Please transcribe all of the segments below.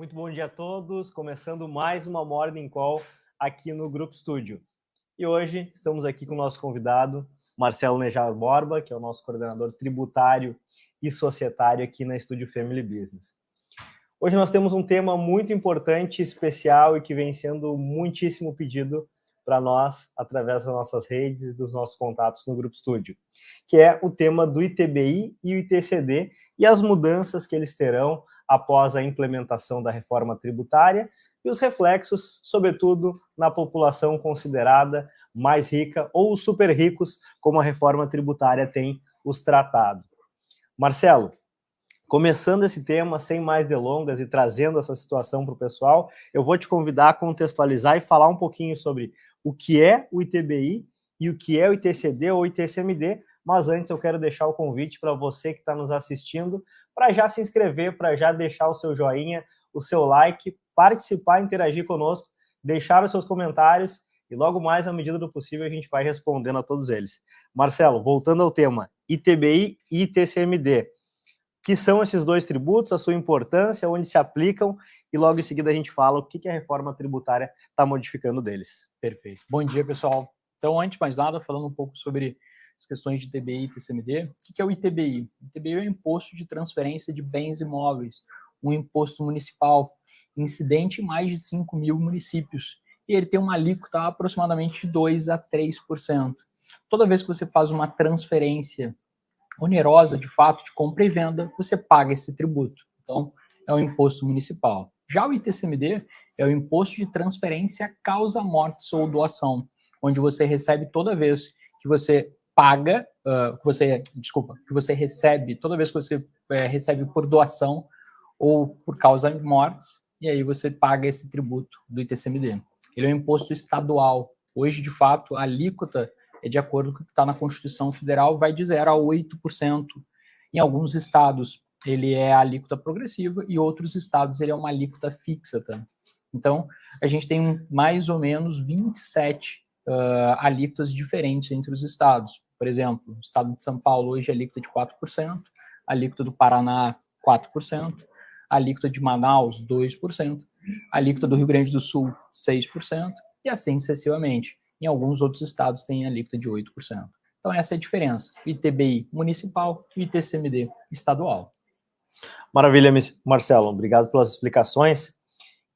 Muito bom dia a todos, começando mais uma Morning Call aqui no Grupo Studio. E hoje estamos aqui com o nosso convidado, Marcelo Nejar Borba, que é o nosso coordenador tributário e societário aqui na Studio Family Business. Hoje nós temos um tema muito importante, especial e que vem sendo muitíssimo pedido para nós através das nossas redes e dos nossos contatos no Grupo Studio, que é o tema do ITBI e o ITCD e as mudanças que eles terão após a implementação da reforma tributária e os reflexos, sobretudo, na população considerada mais rica ou os super ricos, como a reforma tributária tem os tratado. Marcelo, começando esse tema, sem mais delongas e trazendo essa situação para o pessoal, eu vou te convidar a contextualizar e falar um pouquinho sobre o que é o ITBI e o que é o ITCD ou ITCMD, mas antes eu quero deixar o convite para você que está nos assistindo, para já se inscrever, para já deixar o seu joinha, o seu like, participar, interagir conosco, deixar os seus comentários e logo mais, à medida do possível, a gente vai respondendo a todos eles. Marcelo, voltando ao tema, ITBI e ITCMD. O que são esses dois tributos, a sua importância, onde se aplicam, e logo em seguida a gente fala o que a reforma tributária está modificando deles. Perfeito. Bom dia, pessoal. Então, antes de mais nada, falando um pouco sobre as questões de ITBI e TCMD, o que é o ITBI? O ITBI é o Imposto de Transferência de Bens Imóveis, um imposto municipal incidente em mais de 5 mil municípios, e ele tem uma alíquota aproximadamente de 2% a 3%. Toda vez que você faz uma transferência onerosa, de fato, de compra e venda, você paga esse tributo. Então, é um imposto municipal. Já o ITCMD é o Imposto de Transferência Causa Mortes ou Doação, onde você recebe toda vez que você paga, que você recebe, toda vez que você recebe por doação ou por causa de mortes, e aí você paga esse tributo do ITCMD. Ele é um imposto estadual. Hoje, de fato, a alíquota é de acordo com o que está na Constituição Federal, vai de 0% a 8%. Em alguns estados, ele é a alíquota progressiva e outros estados, ele é uma alíquota fixa. Tá? Então, a gente tem mais ou menos 27 alíquotas diferentes entre os estados. Por exemplo, o estado de São Paulo hoje é alíquota de 4%, a alíquota do Paraná, 4%, a alíquota de Manaus, 2%, a alíquota do Rio Grande do Sul, 6%, e assim sucessivamente. Em alguns outros estados tem alíquota de 8%. Então essa é a diferença, ITBI municipal e ITCMD estadual. Maravilha, Marcelo, obrigado pelas explicações.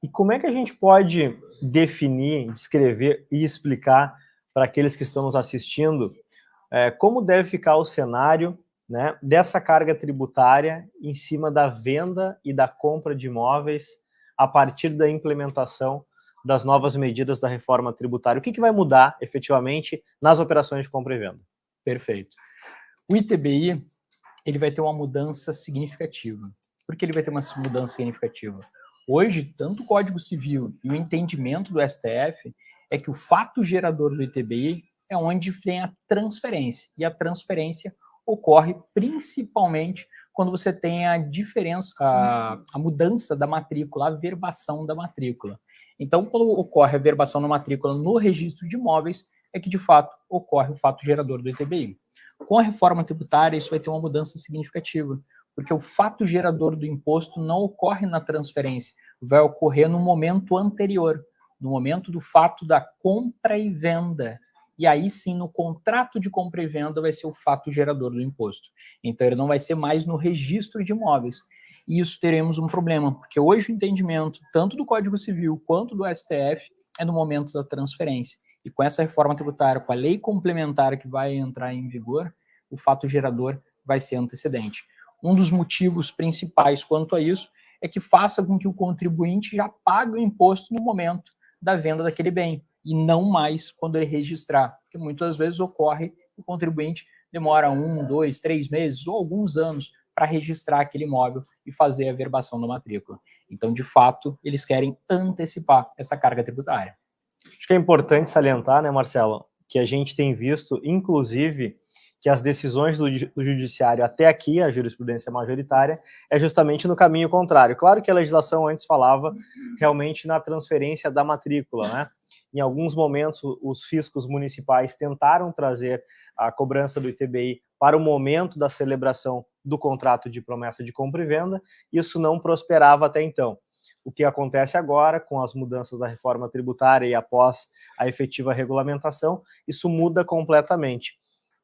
E como é que a gente pode definir, descrever e explicar para aqueles que estão nos assistindo como deve ficar o cenário, né, dessa carga tributária em cima da venda e da compra de imóveis a partir da implementação das novas medidas da reforma tributária? O que vai mudar efetivamente nas operações de compra e venda? Perfeito. O ITBI ele vai ter uma mudança significativa. Por que ele vai ter uma mudança significativa? Hoje, tanto o Código Civil e o entendimento do STF é que o fato gerador do ITBI é onde tem a transferência. E a transferência ocorre principalmente quando você tem a diferença, a mudança da matrícula, a verbação da matrícula. Então, quando ocorre a verbação da matrícula no registro de imóveis, é que, de fato, ocorre o fato gerador do ITBI. Com a reforma tributária, isso vai ter uma mudança significativa, porque o fato gerador do imposto não ocorre na transferência, vai ocorrer no momento anterior, no momento do fato da compra e venda. E aí sim, no contrato de compra e venda vai ser o fato gerador do imposto. Então, ele não vai ser mais no registro de imóveis. E isso teremos um problema, porque hoje o entendimento, tanto do Código Civil quanto do STF, é no momento da transferência. E com essa reforma tributária, com a lei complementar que vai entrar em vigor, o fato gerador vai ser antecedente. Um dos motivos principais quanto a isso é que faça com que o contribuinte já pague o imposto no momento da venda daquele bem, e não mais quando ele registrar, porque muitas vezes ocorre que o contribuinte demora 1, 2, 3 meses ou alguns anos para registrar aquele imóvel e fazer a verbação da matrícula. Então, de fato, eles querem antecipar essa carga tributária. Acho que é importante salientar, né, Marcelo, que a gente tem visto, inclusive, que as decisões do judiciário até aqui, a jurisprudência majoritária, é justamente no caminho contrário. Claro que a legislação antes falava realmente na transferência da matrícula, né? Em alguns momentos, os fiscos municipais tentaram trazer a cobrança do ITBI para o momento da celebração do contrato de promessa de compra e venda, isso não prosperava até então. O que acontece agora com as mudanças da reforma tributária e após a efetiva regulamentação, isso muda completamente.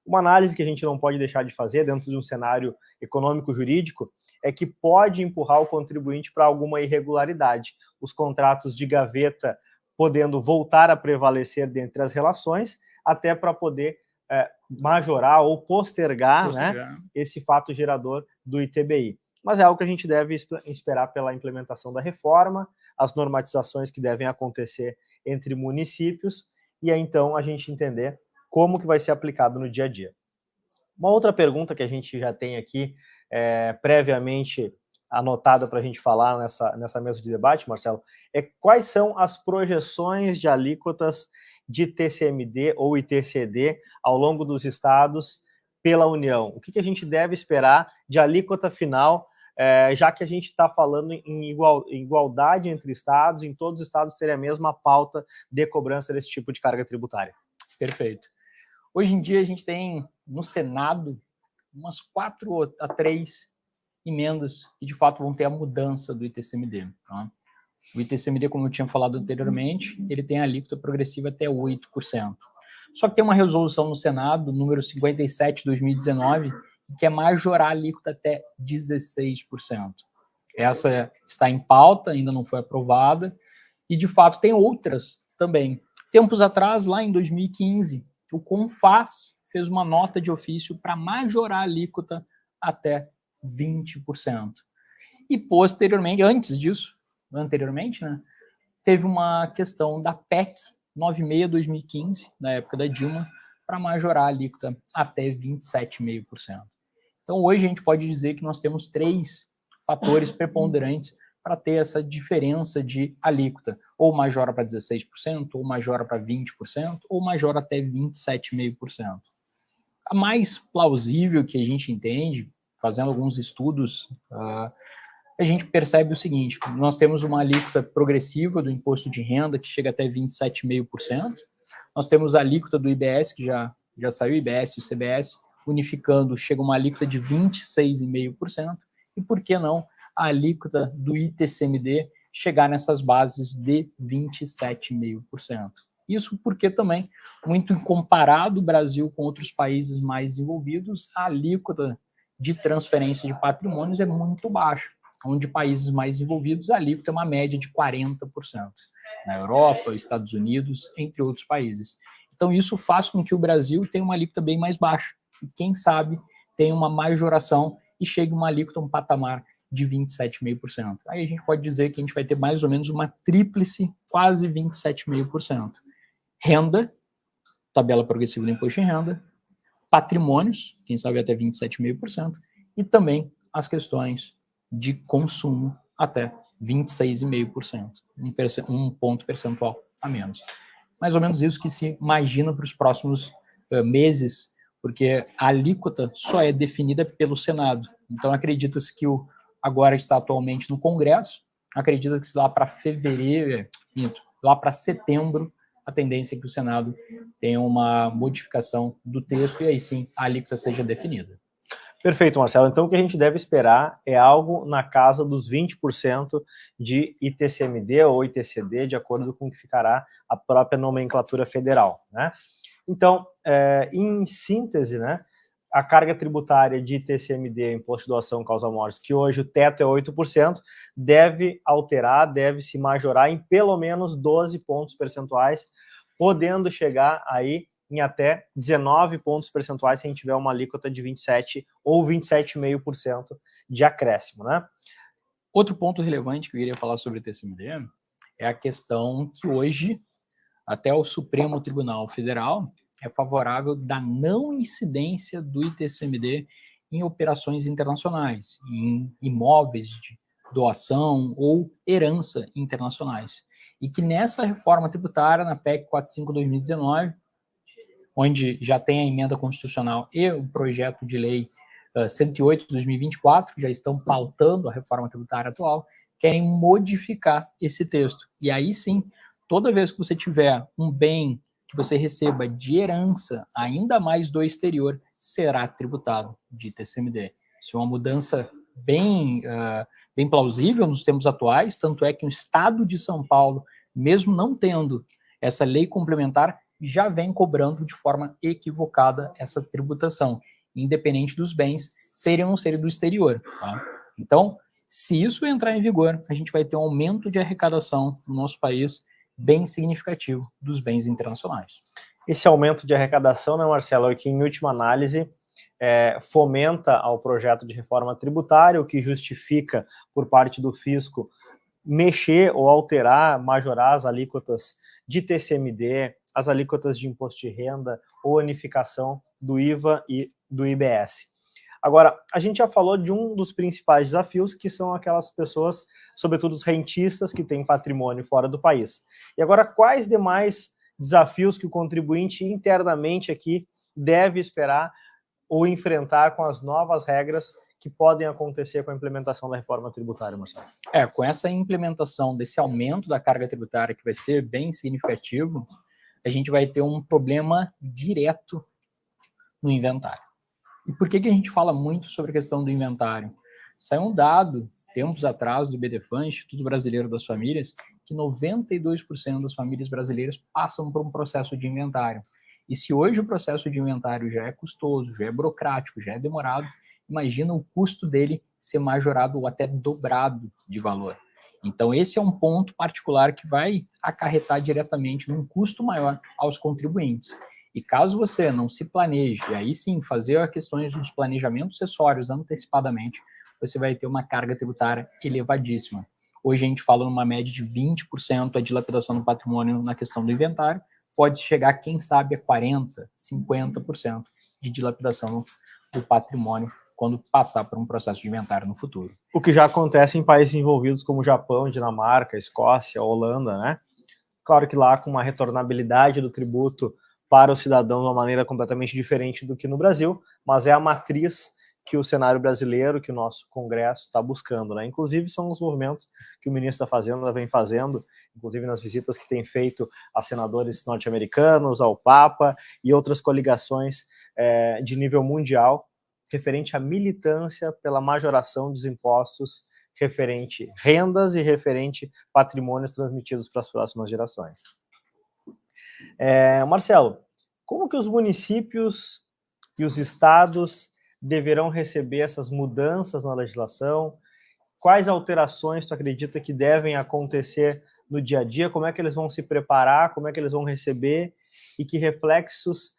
Uma análise que a gente não pode deixar de fazer dentro de um cenário econômico-jurídico é que pode empurrar o contribuinte para alguma irregularidade. Os contratos de gaveta podendo voltar a prevalecer dentre as relações, até para poder majorar ou postergar, né, esse fato gerador do ITBI. Mas é algo que a gente deve esperar pela implementação da reforma, as normatizações que devem acontecer entre municípios, e aí então a gente entender como que vai ser aplicado no dia a dia. Uma outra pergunta que a gente já tem aqui, previamente anotada para a gente falar nessa mesa de debate, Marcelo, é quais são as projeções de alíquotas de TCMD ou ITCD ao longo dos estados pela União? O que a gente deve esperar de alíquota final, já que a gente está falando em igualdade entre estados, em todos os estados terem a mesma pauta de cobrança desse tipo de carga tributária? Perfeito. Hoje em dia a gente tem no Senado umas 4 a 3 emendas que de fato vão ter a mudança do ITCMD. Tá? O ITCMD, como eu tinha falado anteriormente, ele tem a alíquota progressiva até 8%. Só que tem uma resolução no Senado, número 57 de 2019, que quer majorar a alíquota até 16%. Essa está em pauta, ainda não foi aprovada, e de fato tem outras também. Tempos atrás, lá em 2015, o CONFAS fez uma nota de ofício para majorar a alíquota até 20%. E posteriormente, anteriormente, né, teve uma questão da PEC 96/2015, na época da Dilma, para majorar a alíquota até 27,5%. Então, hoje a gente pode dizer que nós temos 3 fatores preponderantes para ter essa diferença de alíquota. Ou majora para 16%, ou majora para 20%, ou majora até 27,5%. A mais plausível que a gente entende, fazendo alguns estudos, a gente percebe o seguinte: nós temos uma alíquota progressiva do imposto de renda que chega até 27,5%, nós temos a alíquota do IBS, que já saiu, o IBS e o CBS, unificando, chega uma alíquota de 26,5%, e por que não a alíquota do ITCMD chegar nessas bases de 27,5%. Isso porque também, muito comparado o Brasil com outros países mais desenvolvidos, a alíquota de transferência de patrimônios é muito baixa, onde países mais desenvolvidos a alíquota é uma média de 40%. Na Europa, Estados Unidos, entre outros países. Então isso faz com que o Brasil tenha uma alíquota bem mais baixa. E quem sabe tenha uma majoração e chegue uma alíquota, um patamar de 27,5%. Aí a gente pode dizer que a gente vai ter mais ou menos uma tríplice, quase 27,5%. Renda, tabela progressiva do imposto de renda, patrimônios, quem sabe até 27,5%, e também as questões de consumo até 26,5%, um ponto percentual a menos. Mais ou menos isso que se imagina para os próximos meses, porque a alíquota só é definida pelo Senado. Então acredita-se que agora está atualmente no Congresso, acredita que lá para lá para setembro, a tendência é que o Senado tenha uma modificação do texto e aí sim a alíquota seja definida. Perfeito, Marcelo. Então, o que a gente deve esperar é algo na casa dos 20% de ITCMD ou ITCD, de acordo com o que ficará a própria nomenclatura federal, né? Então, em síntese, né, a carga tributária de ITCMD, Imposto de Doação Causa Mortes, que hoje o teto é 8%, deve se majorar em pelo menos 12 pontos percentuais, podendo chegar aí em até 19 pontos percentuais se a gente tiver uma alíquota de 27% ou 27,5% de acréscimo, né? Outro ponto relevante que eu queria falar sobre o ITCMD é a questão que hoje, até o Supremo Tribunal Federal, é favorável da não incidência do ITCMD em operações internacionais, em imóveis de doação ou herança internacionais. E que nessa reforma tributária, na PEC 45/2019, onde já tem a emenda constitucional e o projeto de lei 108/2024, que já estão pautando a reforma tributária atual, querem modificar esse texto. E aí sim, toda vez que você tiver um bem que você receba de herança, ainda mais do exterior, será tributado de ITCMD. Isso é uma mudança bem plausível nos tempos atuais, tanto é que o Estado de São Paulo, mesmo não tendo essa lei complementar, já vem cobrando de forma equivocada essa tributação, independente dos bens serem ou não serem do exterior. Tá? Então, se isso entrar em vigor, a gente vai ter um aumento de arrecadação no nosso país bem significativo dos bens internacionais. Esse aumento de arrecadação, né, Marcelo, é que, em última análise, fomenta ao projeto de reforma tributária, o que justifica, por parte do fisco, mexer ou alterar, majorar as alíquotas de TCMD, as alíquotas de imposto de renda ou unificação do IVA e do IBS. Agora, a gente já falou de um dos principais desafios, que são aquelas pessoas, sobretudo os rentistas, que têm patrimônio fora do país. E agora, quais demais desafios que o contribuinte internamente aqui deve esperar ou enfrentar com as novas regras que podem acontecer com a implementação da reforma tributária, Marcelo? Com essa implementação desse aumento da carga tributária, que vai ser bem significativo, a gente vai ter um problema direto no inventário. E por que a gente fala muito sobre a questão do inventário? Saiu um dado, tempos atrás, do IBDFAN, Instituto Brasileiro das Famílias, que 92% das famílias brasileiras passam por um processo de inventário. E se hoje o processo de inventário já é custoso, já é burocrático, já é demorado, imagina o custo dele ser majorado ou até dobrado de valor. Então, esse é um ponto particular que vai acarretar diretamente num custo maior aos contribuintes. E caso você não se planeje, e aí sim fazer as questões dos planejamentos acessórios antecipadamente, você vai ter uma carga tributária elevadíssima. Hoje a gente fala numa média de 20% a dilapidação do patrimônio na questão do inventário, pode chegar, quem sabe, a 40%, 50% de dilapidação do patrimônio quando passar por um processo de inventário no futuro. O que já acontece em países envolvidos como Japão, Dinamarca, Escócia, Holanda, né? Claro que lá com uma retornabilidade do tributo para o cidadão de uma maneira completamente diferente do que no Brasil, mas é a matriz que o cenário brasileiro, que o nosso Congresso está buscando, né? Inclusive são os movimentos que o ministro da Fazenda vem fazendo, inclusive nas visitas que tem feito a senadores norte-americanos, ao Papa e outras coligações de nível mundial, referente à militância pela majoração dos impostos referente rendas e referente patrimônios transmitidos para as próximas gerações. Marcelo, como que os municípios e os estados deverão receber essas mudanças na legislação? Quais alterações tu acredita que devem acontecer no dia a dia? Como é que eles vão se preparar? Como é que eles vão receber? E que reflexos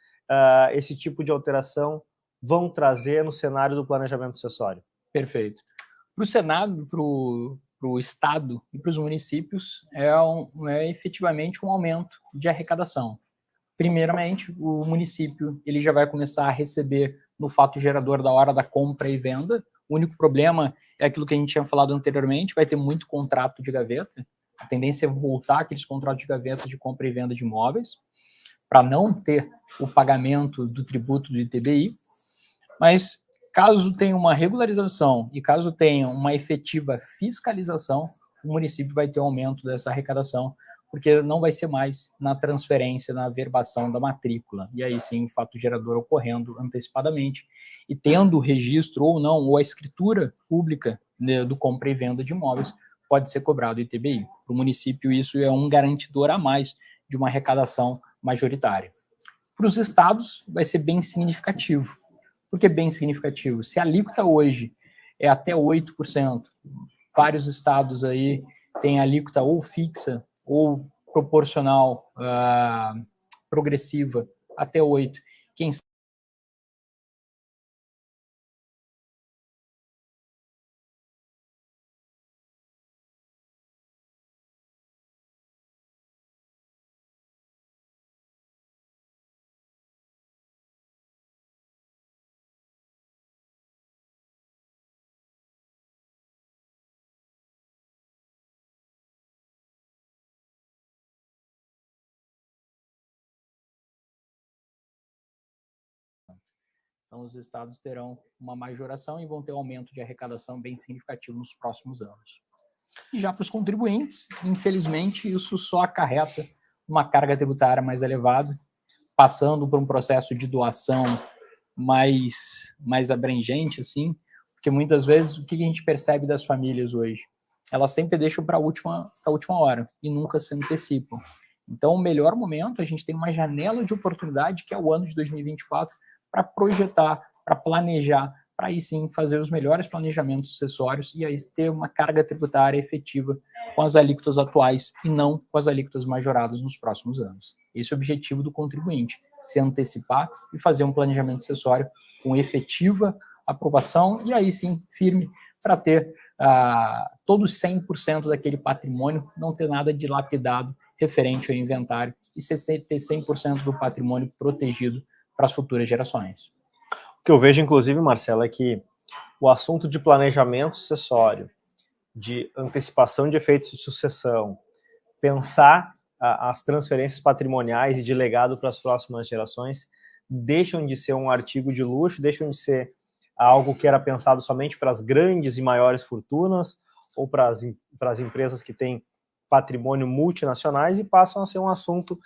esse tipo de alteração vão trazer no cenário do planejamento sucessório? Perfeito. Para o Senado, para o Estado e para os municípios, é efetivamente um aumento de arrecadação. Primeiramente, o município ele já vai começar a receber no fato gerador da hora da compra e venda. O único problema é aquilo que a gente tinha falado anteriormente, vai ter muito contrato de gaveta. A tendência é voltar aqueles contratos de gaveta de compra e venda de imóveis, para não ter o pagamento do tributo do ITBI. Mas caso tenha uma regularização e caso tenha uma efetiva fiscalização, o município vai ter um aumento dessa arrecadação, porque não vai ser mais na transferência, na averbação da matrícula. E aí sim, o fato gerador ocorrendo antecipadamente e tendo o registro ou não, ou a escritura pública, né, do compra e venda de imóveis, pode ser cobrado ITBI. Para o município, isso é um garantidor a mais de uma arrecadação majoritária. Para os estados, vai ser bem significativo. Por que bem significativo? Se a alíquota hoje é até 8%, vários estados aí têm alíquota ou fixa ou proporcional progressiva até 8%. Quem sabe então, os estados terão uma majoração e vão ter um aumento de arrecadação bem significativo nos próximos anos. E já para os contribuintes, infelizmente, isso só acarreta uma carga tributária mais elevada, passando por um processo de doação mais abrangente, assim, Porque muitas vezes, o que a gente percebe das famílias hoje? Elas sempre deixam para a última hora e nunca se antecipam. Então, o melhor momento, a gente tem uma janela de oportunidade, que é o ano de 2024, para projetar, para planejar, para aí sim fazer os melhores planejamentos sucessórios e aí ter uma carga tributária efetiva com as alíquotas atuais e não com as alíquotas majoradas nos próximos anos. Esse é o objetivo do contribuinte, se antecipar e fazer um planejamento sucessório com efetiva aprovação e aí sim firme para ter todos 100% daquele patrimônio, não ter nada dilapidado referente ao inventário e ter 100% do patrimônio protegido para as futuras gerações. O que eu vejo, inclusive, Marcelo, é que o assunto de planejamento sucessório, de antecipação de efeitos de sucessão, pensar as transferências patrimoniais e de legado para as próximas gerações, deixam de ser um artigo de luxo, deixam de ser algo que era pensado somente para as grandes e maiores fortunas ou para as empresas que têm patrimônio multinacionais e passam a ser um assunto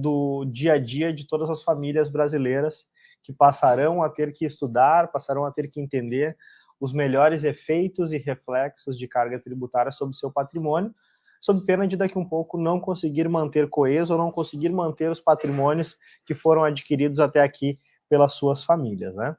do dia a dia de todas as famílias brasileiras que passarão a ter que estudar, passarão a ter que entender os melhores efeitos e reflexos de carga tributária sobre seu patrimônio, sob pena de daqui um pouco não conseguir manter coeso ou não conseguir manter os patrimônios que foram adquiridos até aqui pelas suas famílias, né?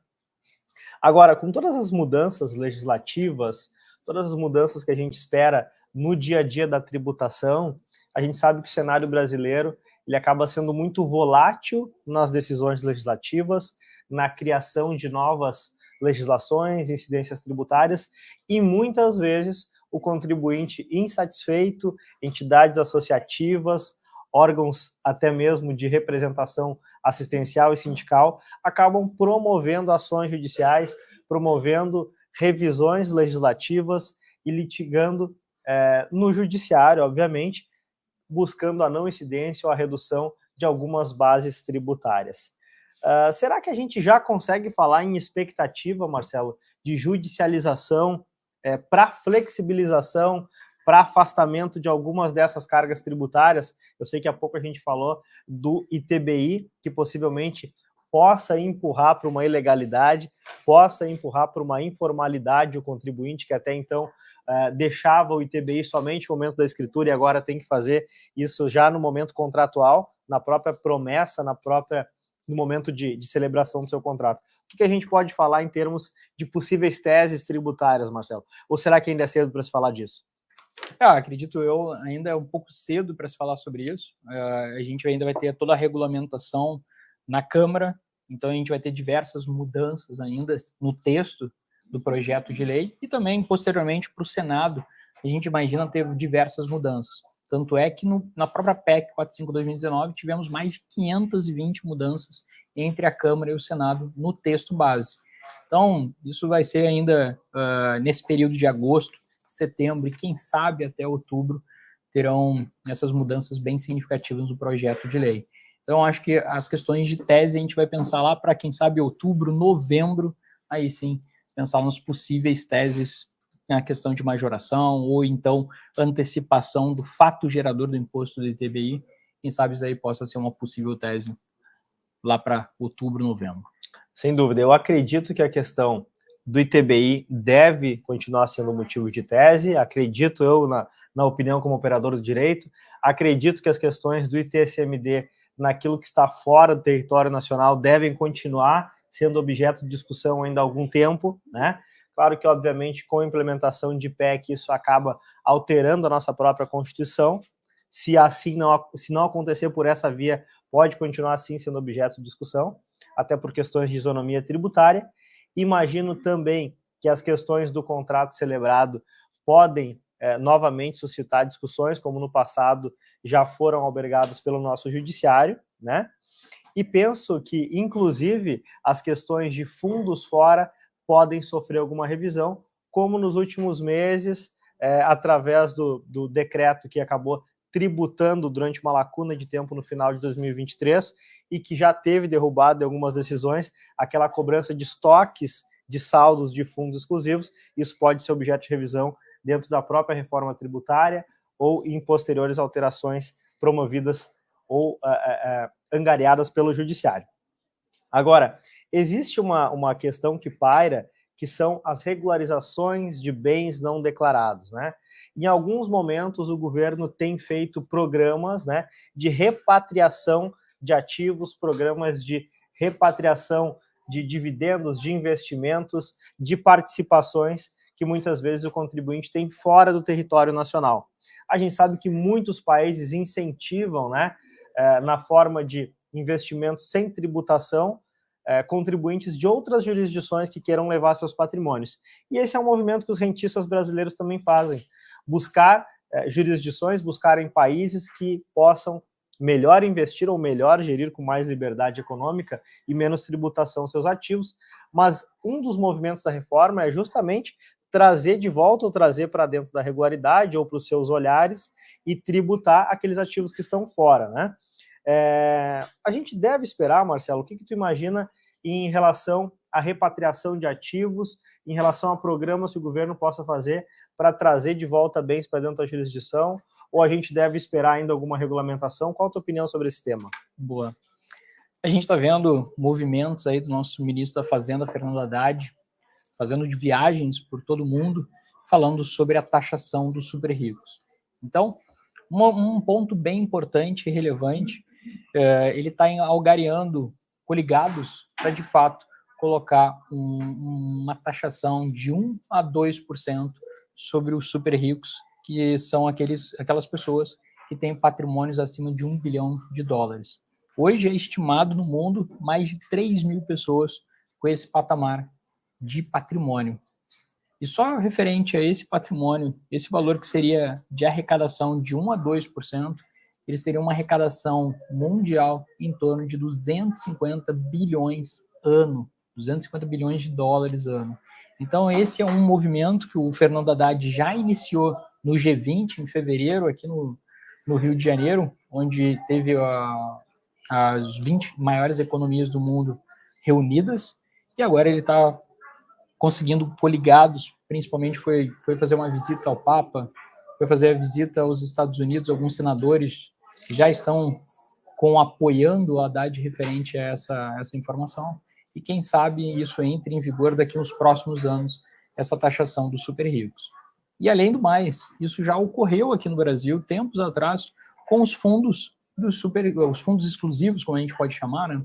Agora, com todas as mudanças legislativas, todas as mudanças que a gente espera no dia a dia da tributação, a gente sabe que o cenário brasileiro ele acaba sendo muito volátil nas decisões legislativas, na criação de novas legislações, incidências tributárias, e muitas vezes o contribuinte insatisfeito, entidades associativas, órgãos até mesmo de representação assistencial e sindical, acabam promovendo ações judiciais, promovendo revisões legislativas e litigando no judiciário, obviamente, buscando a não incidência ou a redução de algumas bases tributárias. Será que a gente já consegue falar em expectativa, Marcelo, de judicialização para flexibilização, para afastamento de algumas dessas cargas tributárias? Eu sei que há pouco a gente falou do ITBI, que possivelmente possa empurrar para uma ilegalidade, possa empurrar para uma informalidade o contribuinte que até então deixava o ITBI somente no momento da escritura e agora tem que fazer isso já no momento contratual, na própria promessa, no momento de celebração do seu contrato. O que a gente pode falar em termos de possíveis teses tributárias, Marcelo? Ou será que ainda é cedo para se falar disso? Acredito eu, ainda é um pouco cedo para se falar sobre isso. A gente ainda vai ter toda a regulamentação na Câmara, então a gente vai ter diversas mudanças ainda no texto do projeto de lei e também, posteriormente, para o Senado, a gente imagina ter diversas mudanças. Tanto é que na própria PEC 45/2019 tivemos mais de 520 mudanças entre a Câmara e o Senado no texto base. Então, isso vai ser ainda nesse período de agosto, setembro e quem sabe até outubro terão essas mudanças bem significativas no projeto de lei. Então, acho que as questões de tese a gente vai pensar lá para, quem sabe, outubro, novembro, aí sim, pensar nos possíveis teses na questão de majoração ou então antecipação do fato gerador do imposto do ITBI. Quem sabe isso aí possa ser uma possível tese lá para outubro, novembro. Sem dúvida. Eu acredito que a questão do ITBI deve continuar sendo motivo de tese. Acredito eu, na opinião como operador do direito, acredito que as questões do ITSMD naquilo que está fora do território nacional devem continuar sendo objeto de discussão ainda há algum tempo, né? Claro que, obviamente, com a implementação de PEC, isso acaba alterando a nossa própria Constituição. Se não acontecer por essa via, pode continuar assim sendo objeto de discussão, até por questões de isonomia tributária. Imagino também que as questões do contrato celebrado podem novamente suscitar discussões, como no passado já foram albergadas pelo nosso judiciário, né? E penso que, inclusive, as questões de fundos fora podem sofrer alguma revisão, como nos últimos meses, através do decreto que acabou tributando durante uma lacuna de tempo no final de 2023 e que já teve derrubado em algumas decisões aquela cobrança de estoques de saldos de fundos exclusivos. Isso pode ser objeto de revisão dentro da própria reforma tributária ou em posteriores alterações promovidas ou angariadas pelo judiciário. Agora, existe uma questão que paira, que são as regularizações de bens não declarados, né? Em alguns momentos, o governo tem feito programas, né, de repatriação de ativos, programas de repatriação de dividendos, de investimentos, de participações que muitas vezes o contribuinte tem fora do território nacional. A gente sabe que muitos países incentivam, né, na forma de investimentos sem tributação, contribuintes de outras jurisdições que queiram levar seus patrimônios. E esse é um movimento que os rentistas brasileiros também fazem, buscar jurisdições, buscarem países que possam melhor investir ou melhor gerir com mais liberdade econômica e menos tributação seus ativos. Mas um dos movimentos da reforma é justamente trazer de volta ou trazer para dentro da regularidade ou para os seus olhares e tributar aqueles ativos que estão fora, né? A gente deve esperar, Marcelo, o que tu imagina em relação à repatriação de ativos, em relação a programas que o governo possa fazer para trazer de volta bens para dentro da jurisdição, ou a gente deve esperar ainda alguma regulamentação? Qual a tua opinião sobre esse tema? Boa. A gente está vendo movimentos aí do nosso ministro da Fazenda, Fernando Haddad, fazendo de viagens por todo o mundo, falando sobre a taxação dos super ricos. Então, um ponto bem importante e relevante, ele está algareando coligados para, de fato, colocar uma taxação de 1 a 2% sobre os super ricos, que são aquelas pessoas que têm patrimônios acima de $1 bilhão. Hoje é estimado no mundo mais de 3 mil pessoas com esse patamar de patrimônio. E só referente a esse patrimônio, esse valor que seria de arrecadação de 1 a 2%, ele seria uma arrecadação mundial em torno de 250 bilhões ano, 250 bilhões de dólares ano. Então, esse é um movimento que o Fernando Haddad já iniciou no G20, em fevereiro, aqui no Rio de Janeiro, onde teve as 20 maiores economias do mundo reunidas, e agora ele está conseguindo coligados, principalmente foi fazer uma visita ao Papa, foi fazer a visita aos Estados Unidos, alguns senadores já estão apoiando o Haddad referente a essa informação, e quem sabe isso entre em vigor daqui nos próximos anos, essa taxação dos super ricos. E além do mais, isso já ocorreu aqui no Brasil, tempos atrás, com os fundos os fundos exclusivos, como a gente pode chamar, né?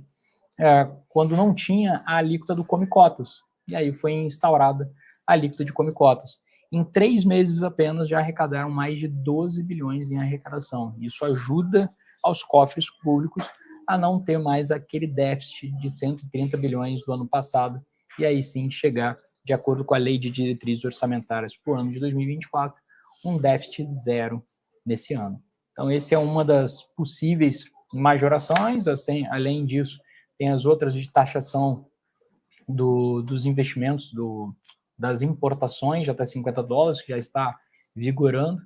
Quando não tinha a alíquota do Come Cotas. E aí foi instaurada a alíquota de Come Cotas. Em 3 meses apenas já arrecadaram mais de 12 bilhões em arrecadação. Isso ajuda aos cofres públicos a não ter mais aquele déficit de 130 bilhões do ano passado e aí sim chegar, de acordo com a Lei de Diretrizes Orçamentárias para o ano de 2024, um déficit zero nesse ano. Então, esse é uma das possíveis majorações. Assim, além disso, tem as outras de taxação dos investimentos, das importações de até $50, que já está vigorando.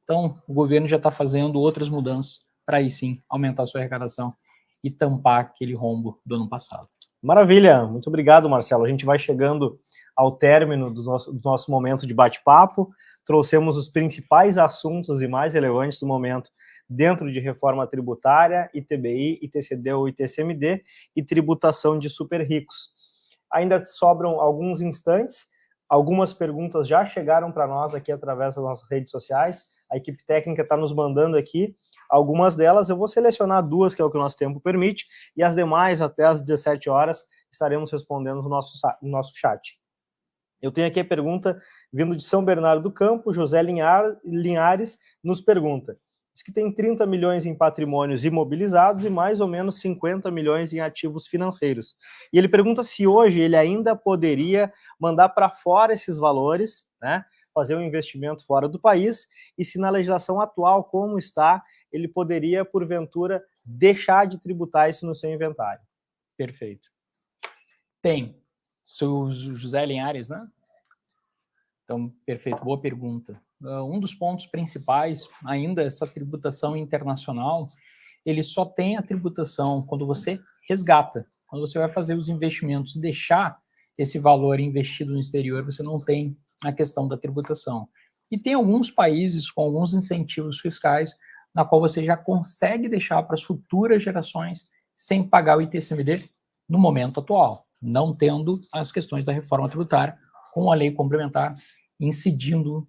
Então, o governo já está fazendo outras mudanças para aí sim aumentar a sua arrecadação e tampar aquele rombo do ano passado. Maravilha, muito obrigado, Marcelo. A gente vai chegando ao término do nosso momento de bate-papo. Trouxemos os principais assuntos e mais relevantes do momento dentro de reforma tributária, ITBI, ITCD ou ITCMD e tributação de super ricos. Ainda sobram alguns instantes, algumas perguntas já chegaram para nós aqui através das nossas redes sociais, a equipe técnica está nos mandando aqui algumas delas, eu vou selecionar 2, que é o que o nosso tempo permite, e as demais, até às 17 horas, estaremos respondendo no nosso chat. Eu tenho aqui a pergunta vindo de São Bernardo do Campo, José Linhares nos pergunta, diz que tem 30 milhões em patrimônios imobilizados e mais ou menos 50 milhões em ativos financeiros. E ele pergunta se hoje ele ainda poderia mandar para fora esses valores, né, fazer um investimento fora do país, e se na legislação atual, como está, ele poderia, porventura, deixar de tributar isso no seu inventário. Perfeito. Tem. Sou José Linhares, né? Então, perfeito, boa pergunta. Um dos pontos principais, ainda essa tributação internacional, ele só tem a tributação quando você resgata, quando você vai fazer os investimentos, deixar esse valor investido no exterior, você não tem a questão da tributação. E tem alguns países com alguns incentivos fiscais, na qual você já consegue deixar para as futuras gerações sem pagar o ITCMD no momento atual, não tendo as questões da reforma tributária, com a lei complementar incidindo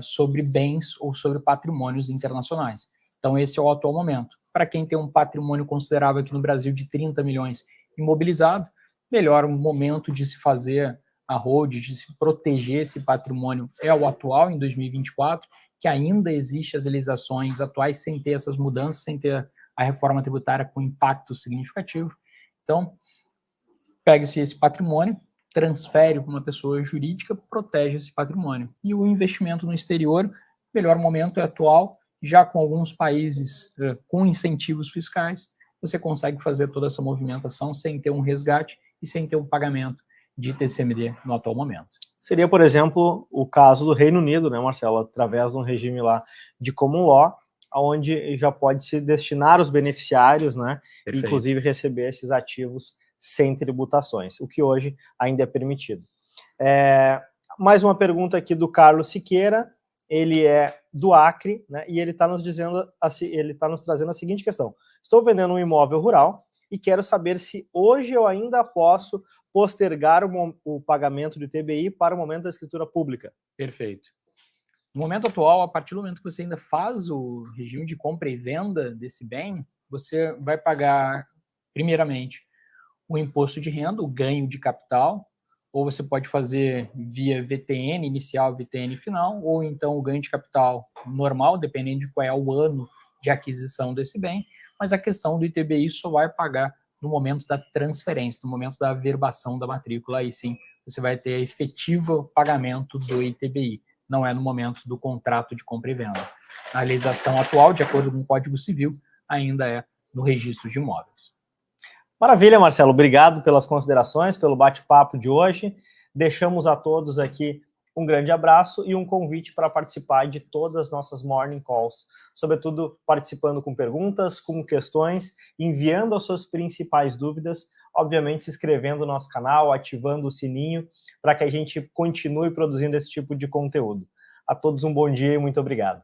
sobre bens ou sobre patrimônios internacionais. Então, esse é o atual momento. Para quem tem um patrimônio considerável aqui no Brasil de 30 milhões imobilizado, melhor momento de se fazer a hold, de se proteger esse patrimônio é o atual, em 2024, que ainda existe as legislações atuais sem ter essas mudanças, sem ter a reforma tributária com impacto significativo. Então, pega-se esse patrimônio, transfere para uma pessoa jurídica, protege esse patrimônio. E o investimento no exterior, melhor momento é atual, já com alguns países com incentivos fiscais, você consegue fazer toda essa movimentação sem ter um resgate e sem ter um pagamento de TCMD no atual momento. Seria, por exemplo, o caso do Reino Unido, né, Marcelo, através de um regime lá de common law, onde já pode se destinar os beneficiários, né, inclusive receber esses ativos sem tributações, o que hoje ainda é permitido. Mais uma pergunta aqui do Carlos Siqueira, ele é do Acre, né, e ele está nos trazendo a seguinte questão: estou vendendo um imóvel rural e quero saber se hoje eu ainda posso postergar o pagamento de TBI para o momento da escritura pública. Perfeito. No momento atual, a partir do momento que você ainda faz o regime de compra e venda desse bem, você vai pagar, primeiramente, o imposto de renda, o ganho de capital, ou você pode fazer via VTN inicial, VTN final, ou então o ganho de capital normal, dependendo de qual é o ano de aquisição desse bem, mas a questão do ITBI só vai pagar no momento da transferência, no momento da averbação da matrícula, aí sim você vai ter efetivo pagamento do ITBI, não é no momento do contrato de compra e venda. A legislação atual, de acordo com o Código Civil, ainda é no registro de imóveis. Maravilha, Marcelo. Obrigado pelas considerações, pelo bate-papo de hoje. Deixamos a todos aqui um grande abraço e um convite para participar de todas as nossas Morning Calls, sobretudo participando com perguntas, com questões, enviando as suas principais dúvidas, obviamente se inscrevendo no nosso canal, ativando o sininho, para que a gente continue produzindo esse tipo de conteúdo. A todos um bom dia e muito obrigado.